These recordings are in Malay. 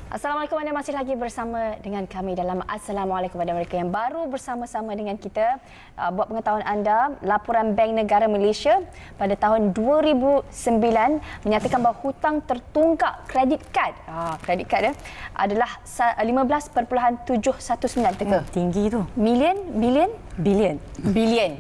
Assalamualaikum, anda masih lagi bersama dengan kami dalam Assalamualaikum kepada mereka yang baru bersama-sama dengan kita. Buat pengetahuan anda, laporan Bank Negara Malaysia pada tahun 2009 menyatakan bahawa hutang tertunggak kredit kad adalah 15.719. Tinggi tu. Bilion.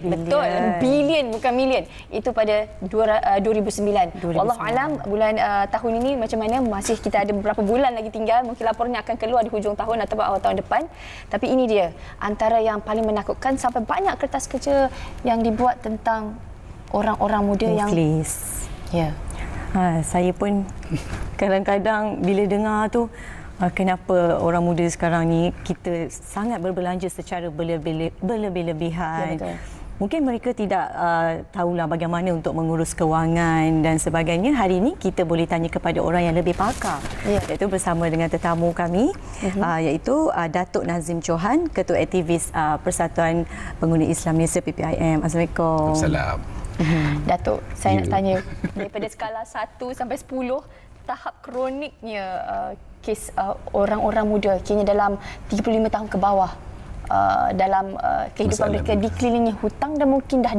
Betul. Bilion bukan million. Itu pada 2009. Wallahualam bulan tahun ini macam mana, masih kita ada beberapa bulan lagi tinggal. Mungkin laporannya akan keluar di hujung tahun atau awal tahun depan. Tapi ini dia antara yang paling menakutkan, sampai banyak kertas kerja yang dibuat tentang orang-orang muda yang ya. Saya pun kadang-kadang bila dengar tu, kenapa orang muda sekarang ni kita sangat berbelanja secara berlebih-lebihan. Ya, betul. Mungkin mereka tidak tahulah bagaimana untuk mengurus kewangan dan sebagainya. Hari ini kita boleh tanya kepada orang yang lebih pakar, iaitu bersama dengan tetamu kami, iaitu Datuk Nazim Johan, Ketua Aktivis Persatuan Pengguna Islam Malaysia PPIM. Assalamualaikum. Assalam. Datuk, saya nak tanya, daripada skala 1 sampai 10, tahap kroniknya kes orang-orang muda kini dalam 35 tahun ke bawah, dalam kehidupan mereka dikelilingi hutang dan mungkin dah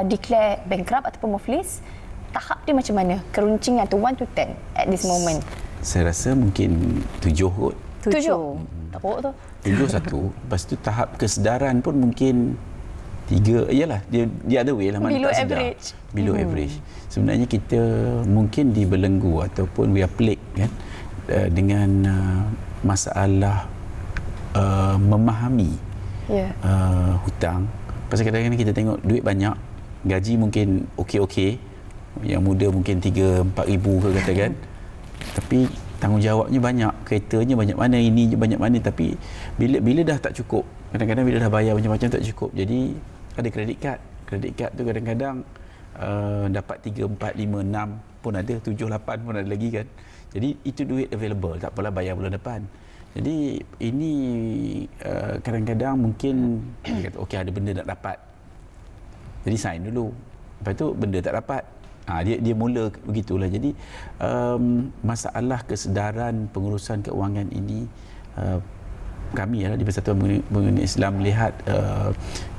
declare bankrupt ataupun muflis, tahap dia macam mana? Keruncingan tu 1 to 10 at this moment. Saya rasa mungkin 7 kot. 7? Teruk tu. 7 satu. Lepas tu tahap kesedaran pun mungkin 3. Iyalah, dia other way lah, mana Below tak sedar. average. Below average. Sebenarnya kita mungkin dibelenggu ataupun we are plagued kan, dengan masalah memahami hutang. Pasal kadang-kadang kita tengok duit banyak, gaji mungkin okey-okey, yang muda mungkin 3-4 ribu ke katakan, tapi tanggungjawabnya banyak, keretanya banyak mana, ini banyak mana, tapi bila dah tak cukup, kadang-kadang bila dah bayar macam-macam tak cukup, jadi ada kredit kad tu kadang-kadang dapat 3, 4, 5, 6 pun ada, 7, 8 pun ada lagi kan. Jadi itu duit available, tak apalah bayar bulan depan. Jadi ini kadang-kadang mungkin dia kata okey, ada benda nak dapat, jadi sign dulu, lepas tu benda tak dapat, dia mula begitulah. Jadi masalah kesedaran pengurusan keuangan ini, kami di Persatuan Pengguna Islam melihat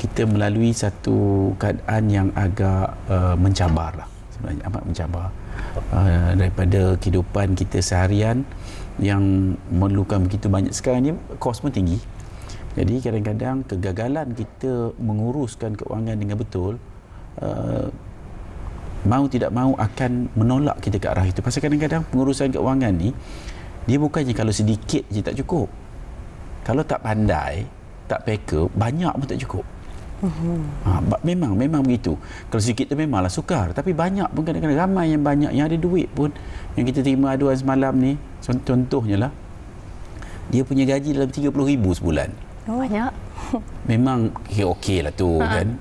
kita melalui satu keadaan yang agak mencabar lah, sebenarnya amat mencabar, daripada kehidupan kita seharian yang memerlukan begitu banyak. Sekarang ni kos pun tinggi, jadi kadang-kadang kegagalan kita menguruskan keuangan dengan betul, mau tidak mau akan menolak kita ke arah itu. Pasal kadang-kadang pengurusan keuangan ni, dia bukannya kalau sedikit je tak cukup, kalau tak pandai, tak peka, banyak pun tak cukup. Memang begitu. Kalau sikit tu memanglah sukar, tapi banyak pun kadang-kadang ramai yang banyak, yang ada duit pun, yang kita terima aduan semalam ni, contohnya lah, dia punya gaji dalam 30,000 sebulan. Banyak. Memang okey lah tu kan,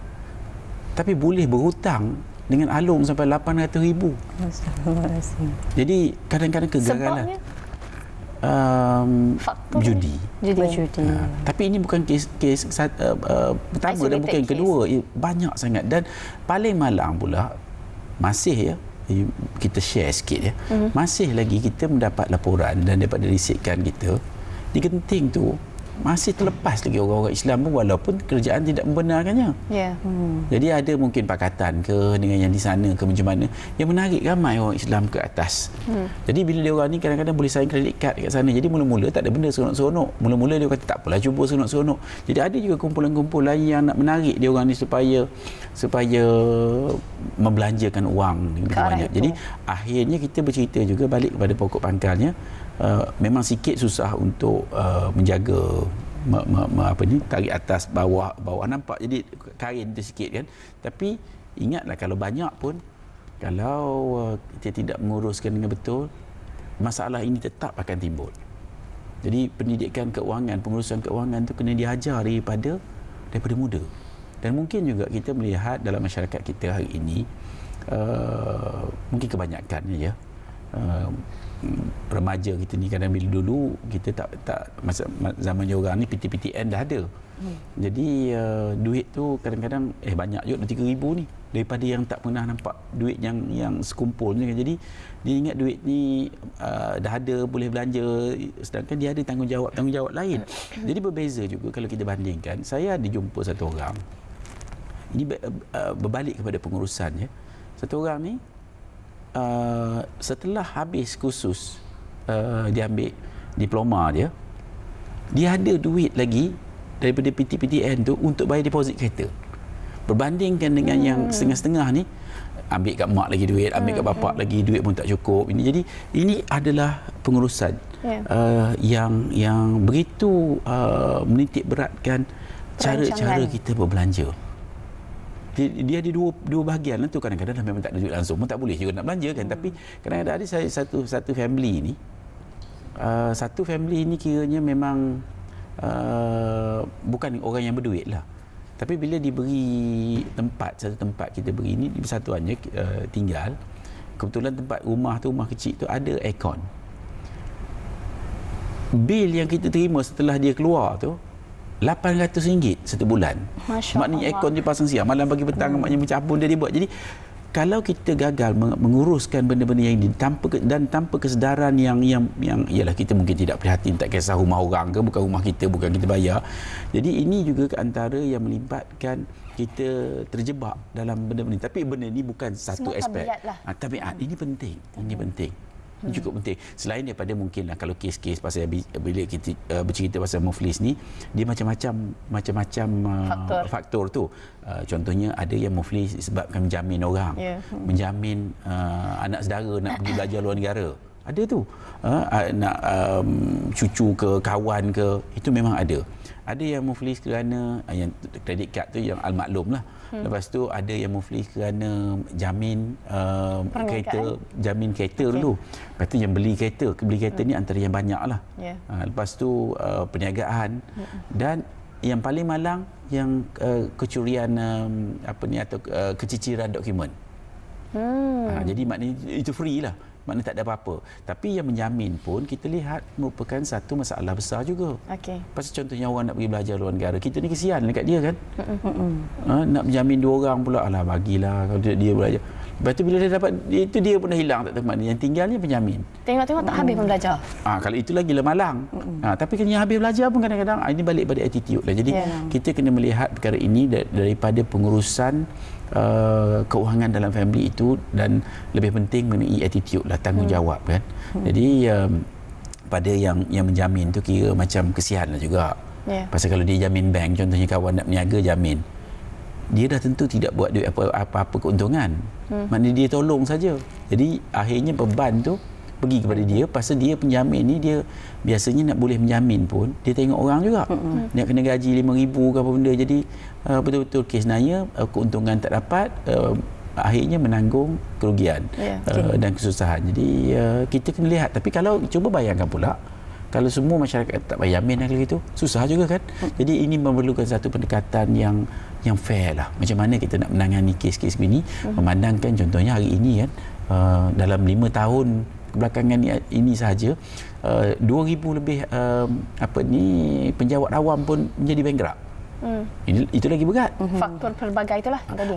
tapi boleh berhutang dengan alung sampai 800,000. Jadi kadang-kadang kegagalan judi. Tapi ini bukan kes pertama dan bukan yang kedua, banyak sangat. Dan paling malang pula, masih kita share sikit masih lagi kita mendapat laporan dan daripada risetkan kita di Genting tu, masih terlepas lagi orang-orang Islam pun, walaupun kerajaan tidak membenarkannya. Jadi ada mungkin pakatan ke dengan yang di sana ke macam mana, yang menarik ramai orang Islam ke atas. Jadi bila dia orang ni kadang-kadang boleh sign kredit kad dekat sana, jadi mula-mula tak ada benda seronok-seronok. Mula-mula dia kata tak apalah, cuba seronok-seronok. Jadi ada juga kumpulan-kumpulan yang nak menarik dia orang ni supaya membelanjakan wang begitu banyak. Jadi akhirnya kita bercerita juga balik kepada pokok pangkalnya. Memang sikit susah untuk menjaga tarik atas bawah nampak, jadi kain tu sikit kan. Tapi ingatlah, kalau banyak pun, kalau kita tidak menguruskan dengan betul, masalah ini tetap akan timbul. Jadi pendidikan keuangan, pengurusan keuangan tu kena diajar daripada muda. Dan mungkin juga kita melihat dalam masyarakat kita hari ini, mungkin kebanyakannya remaja kita ni, kadang bila dulu kita tak masa zaman orang ni PTPTN dah ada. Jadi duit tu kadang-kadang banyak juga 3,000 ni. daripada yang tak pernah nampak duit yang sekumpul ni. Jadi dia ingat duit ni dah ada, boleh belanja, sedangkan dia ada tanggungjawab lain. Jadi berbeza juga kalau kita bandingkan. Saya ada jumpa satu orang, ini berbalik kepada pengurusan ya. Satu orang ni setelah habis kursus, dia ambil diploma dia ada duit lagi daripada PTPTN tu untuk bayar deposit kereta. Berbandingkan dengan yang setengah-setengah ni, ambil kat mak lagi duit, ambil kat bapak lagi duit pun tak cukup. Jadi ini adalah pengurusan yang begitu menitik beratkan cara-cara kita berbelanja. Dia ada dua bahagian lah tu. Kadang-kadang memang tak ada duit langsung pun tak boleh juga nak belanja kan. Tapi kadang-kadang ada satu family ni, satu family ni kiranya memang bukan orang yang berduit lah. Tapi bila diberi satu tempat kita beri ni, di persatuannya tinggal, kebetulan tempat rumah kecil tu ada aircon. Bil yang kita terima setelah dia keluar tu RM800 satu bulan. Maknanya aircon dia pasang siang, malam pagi petang, maknanya macam apa dia buat. Jadi kalau kita gagal menguruskan benda-benda yang ini tanpa kesedaran yang ialah kita mungkin tidak prihatin, tak kisah rumah orang ke, bukan rumah kita, bukan kita bayar. Jadi ini juga antara yang melibatkan kita terjebak dalam benda-benda. Tapi benda ini bukan satu aspek. Tabiat ini penting. Ini penting. Ini cukup penting. Selain daripada mungkinlah kalau kes-kes pasal bila kita bercerita pasal muflis ni, dia macam-macam faktor tu. Contohnya ada yang muflis disebabkan menjamin orang, menjamin anak saudara nak pergi belajar luar negara. Ada tu. Nak cucu ke, kawan ke, itu memang ada. Ada yang muflis kerana yang kredit kad tu yang al-maklum lah. Lepas tu ada yang muflis kerana jamin kereta, jamin kereta dulu. Lepas tu yang beli kereta ni antara yang banyak lah. Lepas tu perniagaan dan yang paling malang yang kecurian atau keciciran dokumen. Jadi maknanya itu free lah. Maknanya tak ada apa-apa. Tapi yang menjamin pun kita lihat merupakan satu masalah besar juga. Pasal contohnya orang nak pergi belajar luar negara, kita ni kesian dekat dia kan. Nak menjamin 2 orang pula, alah bagilah kalau dia belajar. Lepas tu bila dia dapat, itu dia pun dah hilang, tak tahu mana. Yang tinggalnya penjamin. Tengok-tengok tak habis pun belajar. Kalau itu lagi lah malang. Tapi kan yang habis belajar pun kadang-kadang ini balik pada attitude lah. Jadi kita kena melihat perkara ini daripada pengurusan keuangan dalam family itu, dan lebih penting mengenai attitude lah, tanggungjawab kan. Jadi pada yang menjamin tu kira macam kesian lah juga. Pasal kalau dia jamin bank, contohnya kawan nak berniaga jamin, dia dah tentu tidak buat duit apa-apa keuntungan. Maknanya dia tolong saja. Jadi akhirnya beban tu pergi kepada dia. Pasal dia penjamin ni, dia biasanya nak boleh menjamin pun dia tengok orang juga. Dia kena gaji 5,000 ke apa benda. Jadi betul-betul kes naya, keuntungan tak dapat, akhirnya menanggung kerugian dan kesusahan. Jadi kita kena lihat. Tapi kalau cuba bayangkan pula, kalau semua masyarakat tak bayar jamin kalau gitu, susah juga kan. Jadi ini memerlukan satu pendekatan yang fair lah. Macam mana kita nak menangani kes-kes begini, memandangkan contohnya hari ini kan, dalam 5 tahun kebelakangan ini sahaja 2,000 lebih penjawat awam pun menjadi bankrupt. Itu lagi berat. Faktor pelbagai itulah tadi.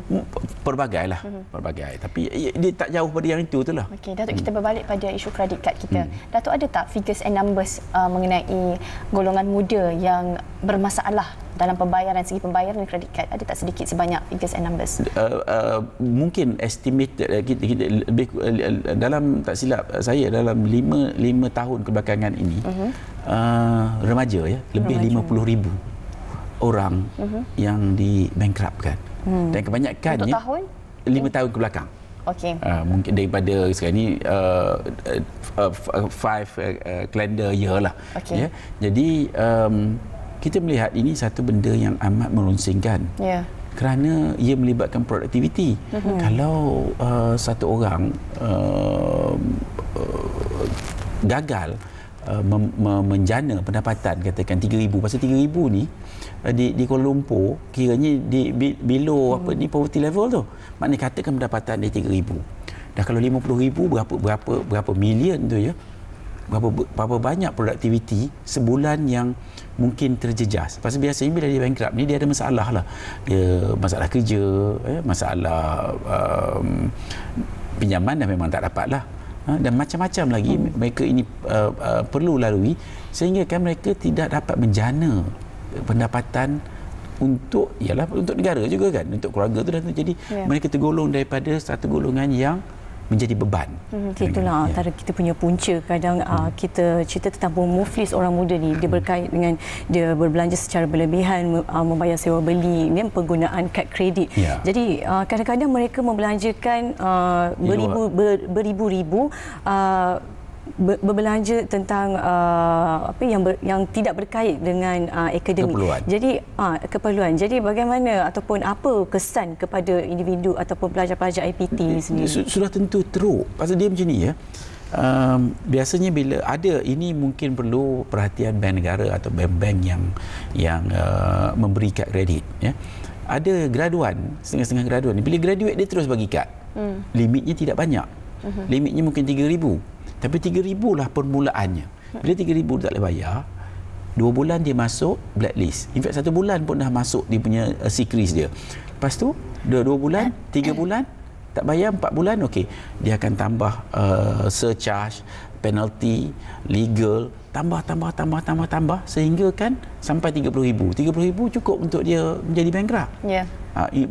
Pelbagai lah, pelbagai. Tapi dia tak jauh pada yang itu tu lah. Okey, Datuk, kita berbalik pada isu kredit kad kita. Datuk, ada tak figures and numbers mengenai golongan muda yang bermasalah dalam pembayaran, segi pembayaran kredit kad? Ada tak sedikit sebanyak figures and numbers? Mungkin estimate kita lebih dalam, tak silap saya, dalam 5 tahun kebelakangan ini remaja ya, lebih 50,000 orang yang dibankruptkan. Dan kebanyakannya untuk tahun 5 tahun ke belakang. Mungkin daripada sekarang ni 5 calendar year lah. Ya. Jadi kita melihat ini satu benda yang amat merunsingkan. Kerana ia melibatkan produktiviti. Kalau satu orang gagal menjana pendapatan, katakan 3,000, pasal 3,000 ni di Kuala Lumpur kiranya below poverty level tu. Maknanya katakan pendapatan dia 3,000. Dah kalau 50,000 berapa million tu ya. berapa banyak produktiviti sebulan yang mungkin terjejas. Pasal biasanya bila dia bankrupt ni, dia ada masalah lah. Dia masalah kerja, masalah pinjaman dah memang tak dapat lah. Dan macam-macam lagi mereka ini perlu lalui, sehingga kan mereka tidak dapat menjana pendapatan untuk negara juga kan, untuk keluarga tu, dan jadi mereka tergolong daripada satu golongan yang menjadi beban. Itulah antara kita punya punca kadang kita cerita tentang muflis orang muda ni, dia berkait dengan dia berbelanja secara berlebihan, membayar sewa beli, dan penggunaan kad kredit. Jadi kadang-kadang mereka membelanjakan beribu-ribu berbelanja tentang yang tidak berkait dengan akademik. Keperluan. Jadi keperluan. Jadi bagaimana ataupun apa kesan kepada individu ataupun pelajar-pelajar IPT sendiri? Sudah tentu teruk. Pasal dia macam ni ya. Biasanya bila ada ini, mungkin perlu perhatian bank negara atau bank-bank yang memberi kad kredit ya. Ada graduan, setengah-setengah graduan. Bila graduate dia terus bagi kad. Limitnya tidak banyak. Limitnya mungkin 3,000. Tapi 3,000 lah permulaannya. Bila 3,000 tak boleh bayar, 2 bulan dia masuk blacklist. In fact 1 bulan pun dah masuk dia punya secret dia. Lepas tu 2 bulan, 3 bulan tak bayar, 4 bulan okey. Dia akan tambah surcharge, penalty, legal, tambah sehingga kan sampai 30,000. 30,000 cukup untuk dia menjadi bankrupt.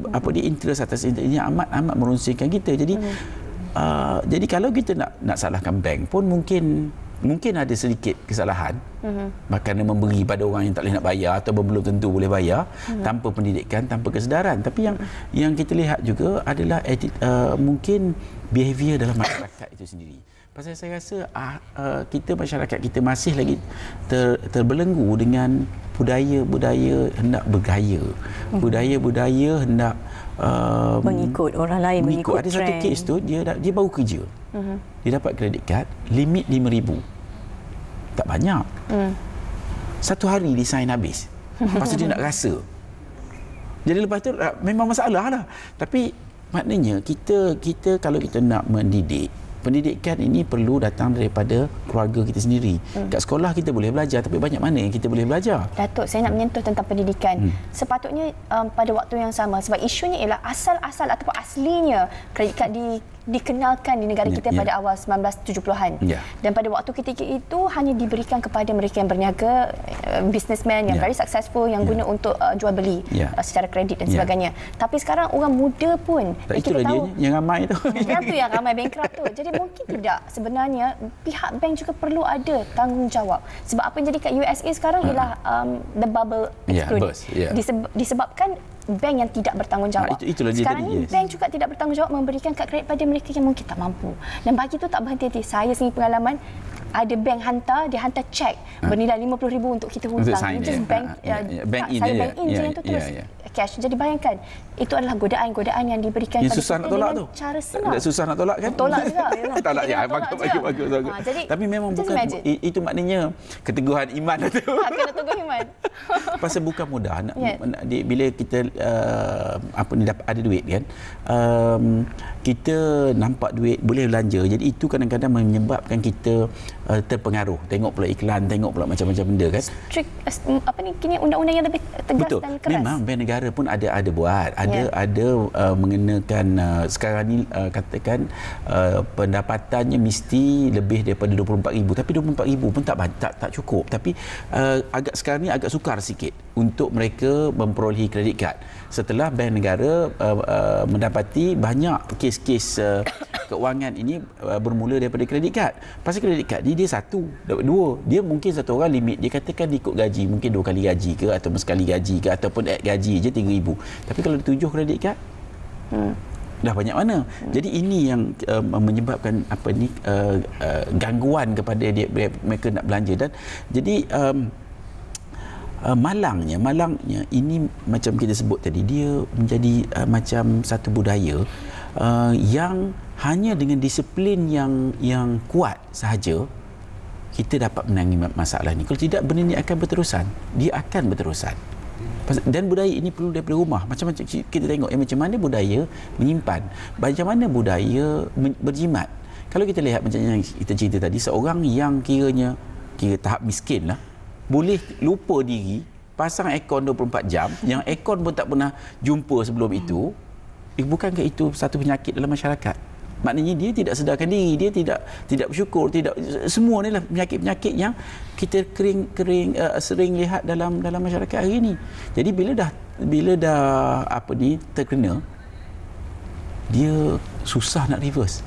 Apa dia interest atas interest ini amat merungsingkan kita. Jadi kalau kita nak salahkan bank pun mungkin ada sedikit kesalahan kerana memberi pada orang yang tak boleh nak bayar atau belum tentu boleh bayar tanpa pendidikan, tanpa kesedaran. Tapi yang kita lihat juga adalah mungkin behavior dalam masyarakat itu sendiri. Pasal saya rasa kita, masyarakat kita masih lagi terbelenggu dengan budaya-budaya hendak bergaya, budaya-budaya hendak mengikut orang lain, mengikut Ada trend. satu kes tu, dia baru kerja, dia dapat kredit kad limit 5,000, tak banyak, satu hari dia sign habis. Lepas tu dia nak rasa, jadi lepas tu memang masalah lah. Tapi maknanya kita kalau kita nak mendidik, pendidikan ini perlu datang daripada keluarga kita sendiri. Kat sekolah kita boleh belajar, tapi banyak mana yang kita boleh belajar? Datuk, saya nak menyentuh tentang pendidikan. Sepatutnya pada waktu yang sama, sebab isunya ialah asal-asal ataupun aslinya kredit kad dikenalkan di negara kita pada awal 1970-an. Dan pada waktu ketika itu hanya diberikan kepada mereka yang berniaga, businessman yang very successful, yang guna untuk jual beli secara kredit dan sebagainya. Tapi sekarang orang muda pun kita tahu yang ramai tu. Yang tu yang ramai bankrupt tu. Jadi mungkin tidak, sebenarnya pihak bank juga perlu ada tanggungjawab. Sebab apa yang jadi kat USA sekarang ialah the bubble explode. Disebabkan bank yang tidak bertanggungjawab. Sekarang ni bank juga tidak bertanggungjawab memberikan kad kredit pada mereka yang mungkin tak mampu. Dan bagi itu tak berhenti-henti. Saya sendiri pengalaman, ada bank dia hantar cek bernilai 50,000 untuk kita hutang. Just bank in je yang tu terus cash. Jadi bayangkan, itu adalah godaan-godaan yang diberikan yang pada susah kita nak tolak dengan tu. Cara senang. Susah nak tolak kan? Tolak juga. Tolak je. Bagus. Tapi memang bukan itu, maknanya keteguhan iman tu. Kena teguh iman. Pasal bukan mudah bila kita ada duit kan, kita nampak duit boleh belanja, jadi itu kadang-kadang menyebabkan kita terpengaruh, tengok pula iklan, tengok pula macam-macam benda kan. Strict kini undang-undang yang lebih tegas dan keras. Memang bank negara pun ada buat, ada mengenakan sekarang ni katakan pendapatannya mesti lebih daripada 24,000, tapi 24,000 pun tak cukup. Tapi agak sekarang ni agak sukar sikit untuk mereka memperolehi kredit kad setelah bank negara mendapati banyak kes-kes keuangan ini bermula daripada kredit kad. Pasal kredit kad ni dia satu, dua, dia mungkin satu orang limit, dia katakan ikut gaji, mungkin 2 kali gaji ke atau sekali gaji ke ataupun gaji je 3,000. Tapi kalau 7 kredit kad dah banyak mana. Jadi ini yang menyebabkan gangguan kepada mereka nak belanja. Dan jadi malangnya ini macam kita sebut tadi, dia menjadi macam satu budaya yang hanya dengan disiplin yang kuat sahaja kita dapat menangani masalah ni. Kalau tidak, benda ni akan berterusan. Dia akan berterusan. Dan budaya ini perlu daripada rumah. Macam-macam kita tengok macam mana budaya menyimpan, macam mana budaya berjimat. Kalau kita lihat macam yang kita cerita tadi, seorang yang kira tahap miskin lah, boleh lupa diri, pasang aircon 24 jam, yang aircon pun tak pernah jumpa sebelum itu, bukankah itu satu penyakit dalam masyarakat? Maknanya dia tidak sedarkan diri, dia tidak bersyukur, semua ni lah penyakit-penyakit yang kita sering lihat dalam masyarakat hari ini. Jadi bila dah terkena, dia susah nak reverse.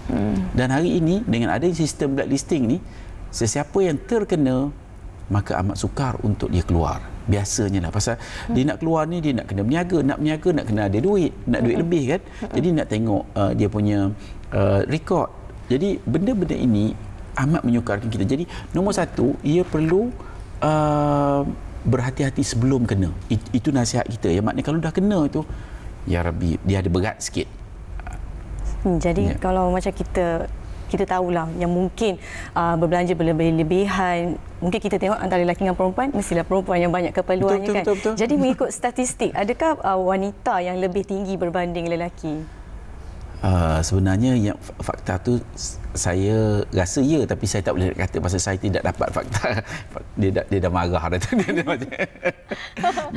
Dan hari ini dengan ada sistem blacklisting ni, sesiapa yang terkena maka amat sukar untuk dia keluar. Biasanya lah, pasal dia nak keluar ni, dia nak kena berniaga, nak kena ada duit, nak duit lebih kan. Jadi nak tengok dia punya rekod. Jadi benda-benda ini amat menyukarkan kita. Jadi nombor satu, ia perlu berhati-hati sebelum kena. Itu nasihat kita. Yang maknanya kalau dah kena tu, ya Rabbi, dia ada berat sikit. Jadi kalau macam kita tahulah yang mungkin berbelanja berlebih-lebihan, mungkin kita tengok antara lelaki dengan perempuan, mestilah perempuan yang banyak keperluannya, kan. Betul. Jadi mengikut statistik, adakah wanita yang lebih tinggi berbanding lelaki? Sebenarnya yang fakta tu saya rasa ya, tapi saya tak boleh kata pasal saya tidak dapat fakta. Dia dah marah dah tu.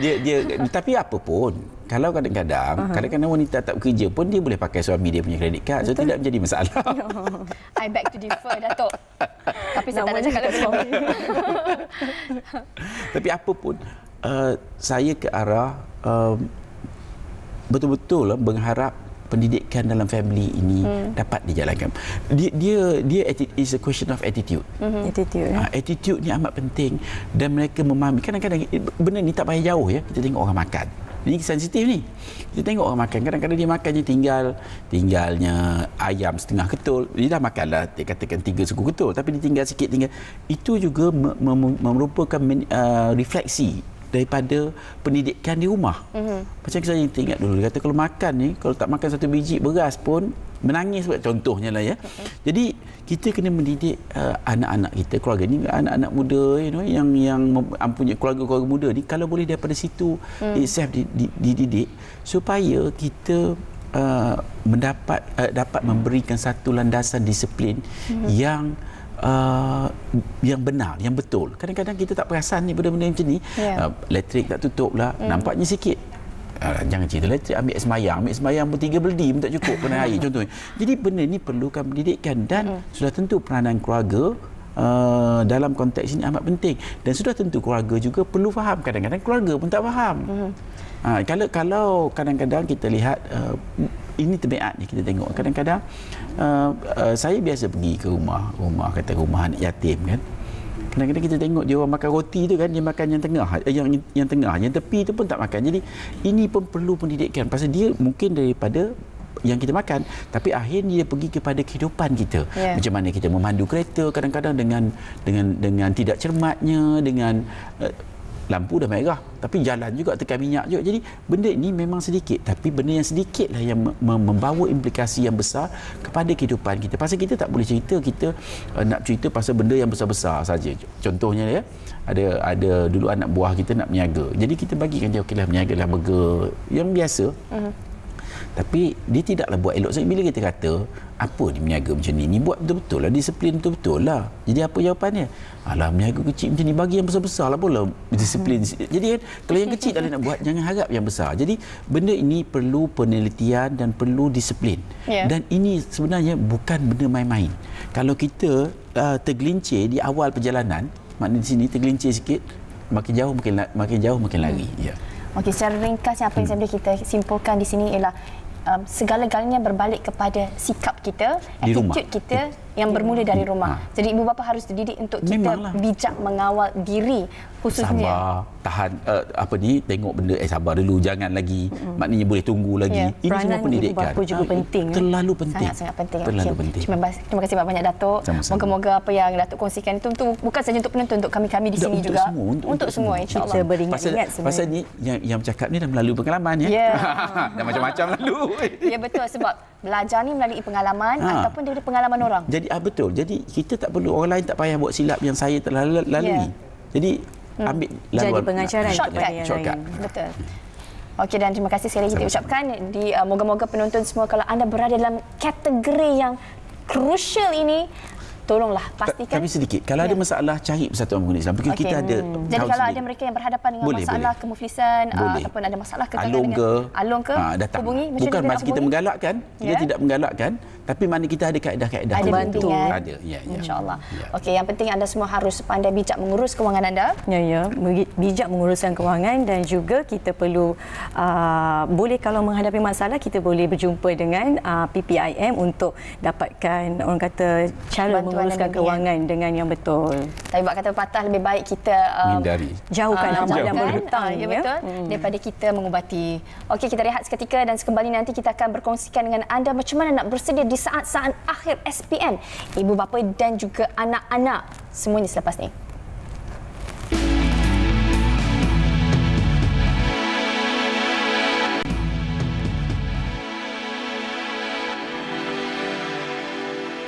dia tapi apa pun, kalau kadang-kadang wanita tak bekerja pun dia boleh pakai suami dia punya kredit kad, so tidak menjadi masalah. I beg to differ, Datuk. Tapi saya tak nak cakap lebih. Tapi apa pun, saya ke arah betul-betul berharap pendidikan dalam family ini dapat dijalankan. Dia is a question of attitude. Attitude ni amat penting, dan mereka memahami. Kadang-kadang benda ni tak payah jauh ya. Kita tengok orang makan. Ini sensitif ni. Kita tengok orang makan. Kadang-kadang dia makannya tinggalnya ayam setengah ketul. Dia dah makanlah, dia katakan 3 suku ketul, tapi dia tinggal sikit. Itu juga merupakan refleksi daripada pendidikan di rumah. Macam saya ingat dulu, dia kata kalau makan ni, kalau tak makan 1 biji beras pun menangis, contohnya lah ya. Jadi kita kena mendidik anak-anak kita, keluarga ni, anak-anak muda yang mempunyai keluarga-keluarga muda ni, kalau boleh daripada situ itself dididik supaya kita dapat memberikan satu landasan disiplin yang benar, yang betul. Kadang-kadang kita tak perasan ni benda-benda macam ni. Elektrik tak tutup lah, nampaknya sikit. Jangan cerita elektrik, ambil semayang pun 3 beldi pun tak cukup kena air contohnya. Jadi benda ni perlukan pendidikan, dan sudah tentu peranan keluarga dalam konteks ini amat penting, dan sudah tentu keluarga juga perlu faham. Kadang-kadang keluarga pun tak faham. Kalau kadang-kadang kita lihat ini tabiatnya, kita tengok kadang-kadang saya biasa pergi ke rumah anak yatim kan. Kadang-kadang kita tengok dia orang makan roti tu kan, dia makan yang tengah, yang tepi tu pun tak makan. Jadi ini pun perlu pendidikan, pasal dia mungkin daripada yang kita makan, tapi akhirnya dia pergi kepada kehidupan kita. Macam mana kita memandu kereta kadang-kadang dengan tidak cermatnya, dengan lampu dah merah tapi jalan juga tekan minyak juga. Jadi benda ini memang sedikit, tapi benda yang sedikit lah yang membawa implikasi yang besar kepada kehidupan kita. Pasal kita tak boleh cerita, kita nak cerita pasal benda yang besar-besar saja. Contohnya ya, ada dulu anak buah kita nak berniaga, jadi kita bagikan dia, okeylah berniagalah burger yang biasa. Tapi dia tidaklah buat elok. So, bila kita kata apa ni berniaga macam ni buat betul-betul lah, disiplin betul-betul lah. Jadi apa jawapannya? Alah, berniaga kecil macam ni, bagi yang besar-besar lah pula disiplin. Jadi kan, kalau yang kecil dah nak buat, jangan harap yang besar. Jadi benda ini perlu penelitian dan perlu disiplin. Dan ini sebenarnya bukan benda main-main. Kalau kita tergelincir di awal perjalanan, maknanya di sini tergelincir sikit, makin jauh makin lari. Okey, secara ringkas apa yang sebenarnya kita simpulkan di sini ialah segala-galanya berbalik kepada sikap kita, attitude kita yang bermula dari rumah. Jadi ibu bapa harus dididik untuk kita bijak mengawal diri, khususnya sabar, tahan tengok benda sabar dulu, jangan lagi, maknanya boleh tunggu lagi. Ini semua pendidikan. Ibu bapa juga penting. Terlalu penting. Sangat penting. Terlalu penting. Terima kasih banyak Datuk. Moga-moga apa yang Datuk kongsikan itu bukan saja untuk penonton, untuk kami di sini juga. Untuk semua insya-Allah. Kita beringat-ingat sebenarnya. Pasal ni yang bercakap ni dah melalui pengalaman ya. Dah macam-macam lalu. Ya betul, sebab belajar ni melalui pengalaman ataupun daripada pengalaman orang. Jadi betul. Jadi kita tak perlu, orang lain tak payah buat silap yang saya telah lalui. Jadi ambil laluan. Jadi pengajaran kepada yang lain. Betul. Okey, dan terima kasih sekali kita ucapkan di moga-moga penonton semua, kalau anda berada dalam kategori yang crucial ini, tolonglah pastikan. Tapi sedikit, kalau ada masalah cari Persatuan Pengguna Islam. Mungkin kita ada jadi kalau ada mereka yang berhadapan dengan masalah kemuflisan ataupun ada masalah alung ke, datang. Hubungi, bukan maksud kita menggalakkan, kita tidak menggalakkan, tapi mana kita ada kaedah-kaedah ada bimbingan. Ada, ya. InsyaAllah. Okey, yang penting anda semua harus pandai bijak mengurus kewangan anda. Ya, bijak menguruskan kewangan, dan juga kita perlu boleh kalau menghadapi masalah kita boleh berjumpa dengan PPIM untuk dapatkan orang kata cara menguruskan kewangan dengan yang betul. Tapi buat kata patah, lebih baik kita jauhkan amal yang berhutang, ya betul, daripada kita mengubati. Okey, kita rehat seketika dan sekembali nanti kita akan berkongsikan dengan anda macam mana nak bersedia di saat-saat akhir SPM, ibu bapa dan juga anak-anak. Semuanya selepas ini.